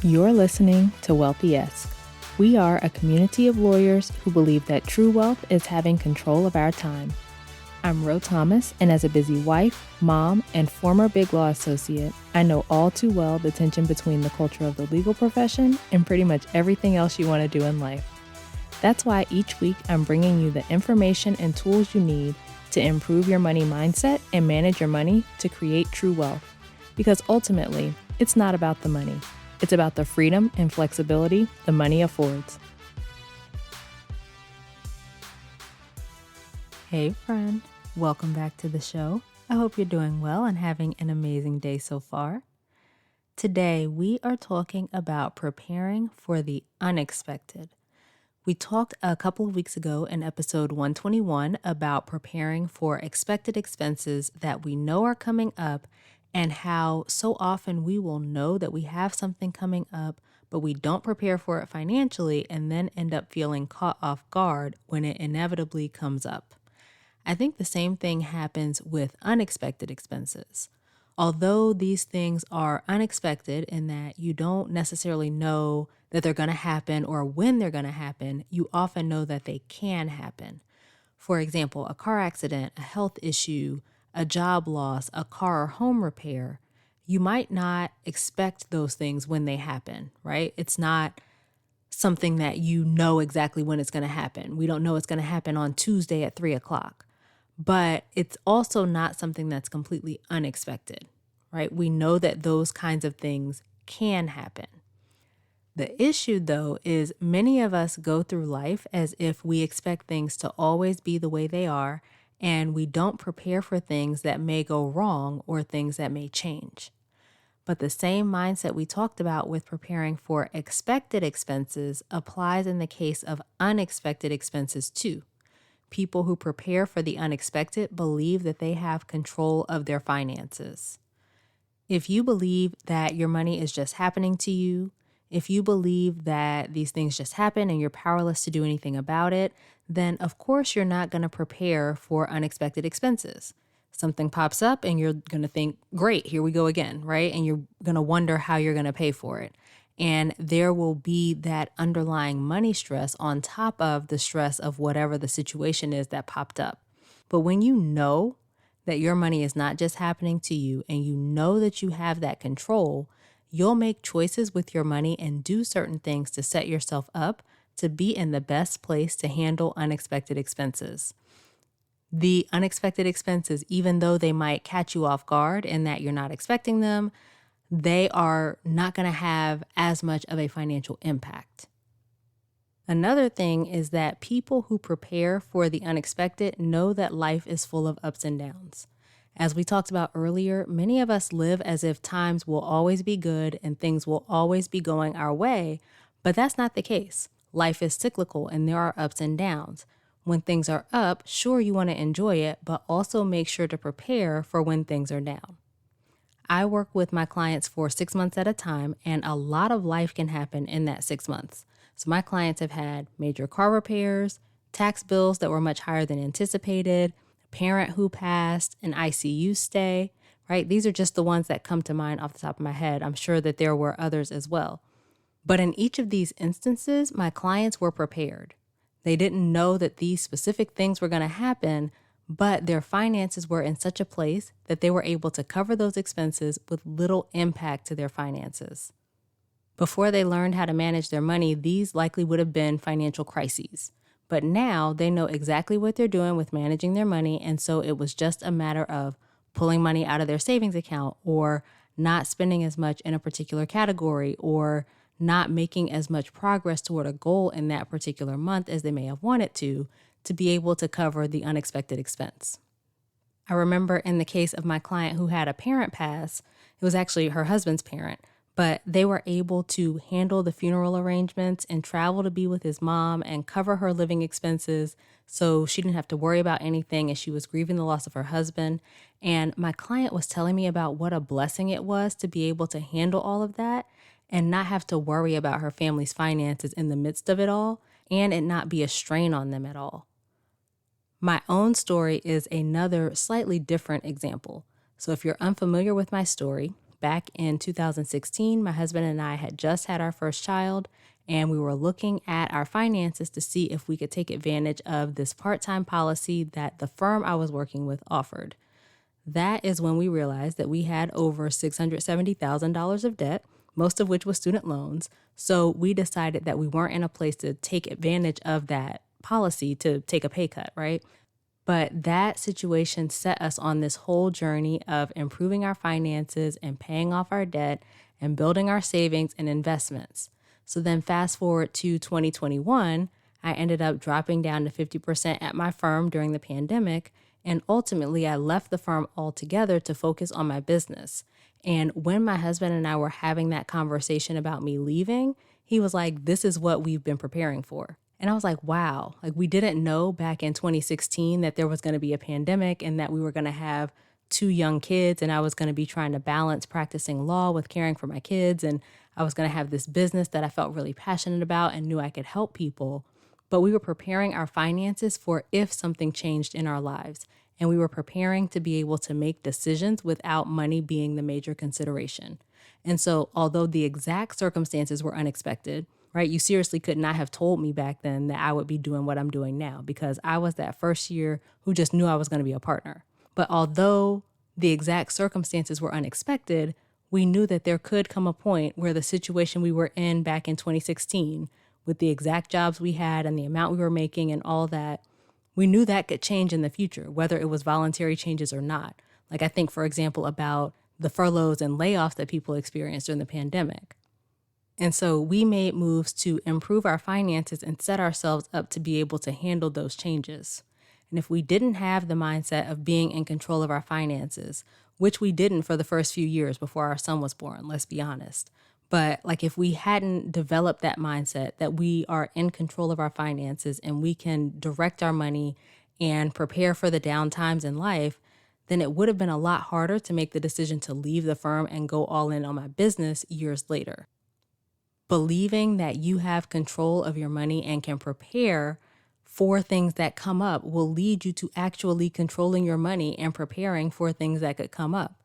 You're listening to Wealthy-esque. We are a community of lawyers who believe that true wealth is having control of our time. I'm Ro Thomas, and as a busy wife, mom, and former Big Law associate, I know all too well the tension between the culture of the legal profession and pretty much everything else you want to do in life. That's why each week I'm bringing you the information and tools you need to improve your money mindset and manage your money to create true wealth. Because ultimately, it's not about the money. It's about the freedom and flexibility the money affords. Hey friend, welcome back to the show. I hope you're doing well and having an amazing day so far. Today, we are talking about preparing for the unexpected. We talked a couple of weeks ago in episode 121 about preparing for expected expenses that we know are coming up and how so often we will know that we have something coming up, but we don't prepare for it financially and then end up feeling caught off guard when it inevitably comes up. I think the same thing happens with unexpected expenses. Although these things are unexpected in that you don't necessarily know that they're going to happen or when they're going to happen, you often know that they can happen. For example, a car accident, a health issue, a job loss, a car or home repair. You might not expect those things when they happen, right? It's not something that you know exactly when it's going to happen. We don't know it's going to happen on Tuesday at 3:00. But it's also not something that's completely unexpected, right? We know that those kinds of things can happen. The issue, though, is many of us go through life as if we expect things to always be the way they are, and we don't prepare for things that may go wrong or things that may change. But the same mindset we talked about with preparing for expected expenses applies in the case of unexpected expenses too. People who prepare for the unexpected believe that they have control of their finances. If you believe that your money is just happening to you, if you believe that these things just happen and you're powerless to do anything about it, then of course you're not going to prepare for unexpected expenses. Something pops up and you're going to think, great, here we go again, right? And you're going to wonder how you're going to pay for it. And there will be that underlying money stress on top of the stress of whatever the situation is that popped up. But when you know that your money is not just happening to you and you know that you have that control, you'll make choices with your money and do certain things to set yourself up to be in the best place to handle unexpected expenses. The unexpected expenses, even though they might catch you off guard in that you're not expecting them, they are not going to have as much of a financial impact. Another thing is that people who prepare for the unexpected know that life is full of ups and downs. As we talked about earlier, many of us live as if times will always be good and things will always be going our way, but that's not the case. Life is cyclical and there are ups and downs. When things are up, sure, you want to enjoy it, but also make sure to prepare for when things are down. I work with my clients for 6 months at a time, and a lot of life can happen in that 6 months. So my clients have had major car repairs, tax bills that were much higher than anticipated, a parent who passed, an ICU stay, right? These are just the ones that come to mind off the top of my head. I'm sure that there were others as well. But in each of these instances, my clients were prepared. They didn't know that these specific things were going to happen, but their finances were in such a place that they were able to cover those expenses with little impact to their finances. Before they learned how to manage their money, these likely would have been financial crises. But now they know exactly what they're doing with managing their money, and so it was just a matter of pulling money out of their savings account or not spending as much in a particular category or not making as much progress toward a goal in that particular month as they may have wanted to be able to cover the unexpected expense. I remember in the case of my client who had a parent pass, it was actually her husband's parent, but they were able to handle the funeral arrangements and travel to be with his mom and cover her living expenses so she didn't have to worry about anything as she was grieving the loss of her husband. And my client was telling me about what a blessing it was to be able to handle all of that and not have to worry about her family's finances in the midst of it all, and it not be a strain on them at all. My own story is another slightly different example. So if you're unfamiliar with my story, back in 2016, my husband and I had just had our first child, and we were looking at our finances to see if we could take advantage of this part-time policy that the firm I was working with offered. That is when we realized that we had over $670,000 of debt, most of which was student loans. So we decided that we weren't in a place to take advantage of that policy to take a pay cut, right? But that situation set us on this whole journey of improving our finances and paying off our debt and building our savings and investments. So then fast forward to 2021, I ended up dropping down to 50% at my firm during the pandemic. And ultimately, I left the firm altogether to focus on my business. And when my husband and I were having that conversation about me leaving, he was like, this is what we've been preparing for. And I was like, wow, like we didn't know back in 2016 that there was going to be a pandemic and that we were going to have 2 young kids and I was going to be trying to balance practicing law with caring for my kids. And I was going to have this business that I felt really passionate about and knew I could help people. But we were preparing our finances for if something changed in our lives. And we were preparing to be able to make decisions without money being the major consideration. And so although the exact circumstances were unexpected, right? You seriously could not have told me back then that I would be doing what I'm doing now because I was that first year who just knew I was going to be a partner. But although the exact circumstances were unexpected, we knew that there could come a point where the situation we were in back in 2016, with the exact jobs we had and the amount we were making and all that, we knew that could change in the future, whether it was voluntary changes or not. Like I think, for example, about the furloughs and layoffs that people experienced during the pandemic. And so we made moves to improve our finances and set ourselves up to be able to handle those changes. And if we didn't have the mindset of being in control of our finances, which we didn't for the first few years before our son was born, let's be honest. But like if we hadn't developed that mindset that we are in control of our finances and we can direct our money and prepare for the down times in life, then it would have been a lot harder to make the decision to leave the firm and go all in on my business years later. Believing that you have control of your money and can prepare for things that come up will lead you to actually controlling your money and preparing for things that could come up.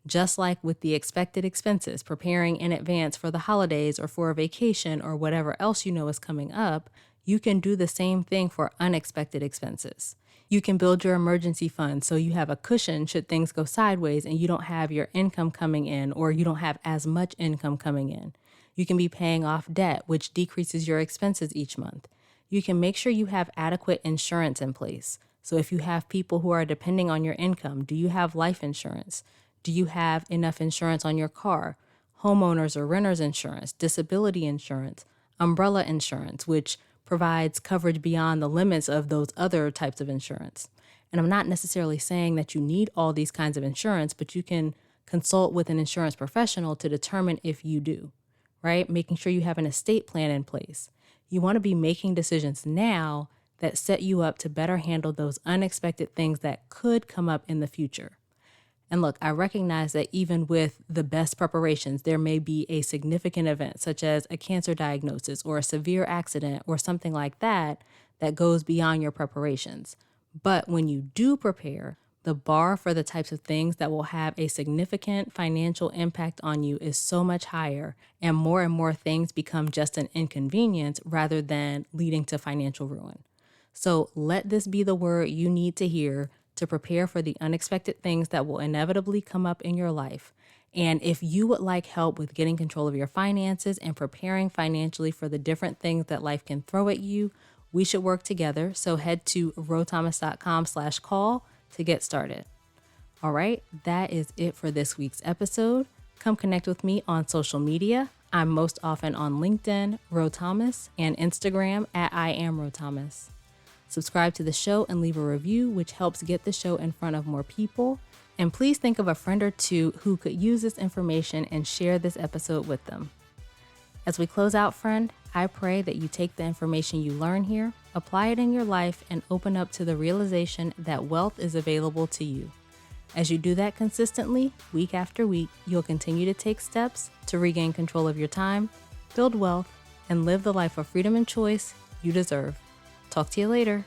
Just like with the expected expenses, preparing in advance for the holidays or for a vacation or whatever else you know is coming up, you can do the same thing for unexpected expenses. You can build your emergency fund so you have a cushion should things go sideways and you don't have your income coming in or you don't have as much income coming in. You can be paying off debt, which decreases your expenses each month. You can make sure you have adequate insurance in place. So if you have people who are depending on your income, do you have life insurance? Do you have enough insurance on your car? Homeowners or renters insurance, disability insurance, umbrella insurance, which provides coverage beyond the limits of those other types of insurance. And I'm not necessarily saying that you need all these kinds of insurance, but you can consult with an insurance professional to determine if you do, right? Making sure you have an estate plan in place. You want to be making decisions now that set you up to better handle those unexpected things that could come up in the future. And look, I recognize that even with the best preparations, there may be a significant event such as a cancer diagnosis or a severe accident or something like that that goes beyond your preparations. But when you do prepare, the bar for the types of things that will have a significant financial impact on you is so much higher, and more things become just an inconvenience rather than leading to financial ruin. So let this be the word you need to hear to prepare for the unexpected things that will inevitably come up in your life. And if you would like help with getting control of your finances and preparing financially for the different things that life can throw at you, we should work together. So head to rothomas.com/call to get started. All right, that is it for this week's episode. Come connect with me on social media. I'm most often on LinkedIn, Ro Thomas, and Instagram at I am Ro Thomas. Subscribe to the show and leave a review, which helps get the show in front of more people. And please think of a friend or two who could use this information and share this episode with them. As we close out, friend, I pray that you take the information you learn here, apply it in your life, and open up to the realization that wealth is available to you. As you do that consistently, week after week, you'll continue to take steps to regain control of your time, build wealth, and live the life of freedom and choice you deserve. Talk to you later.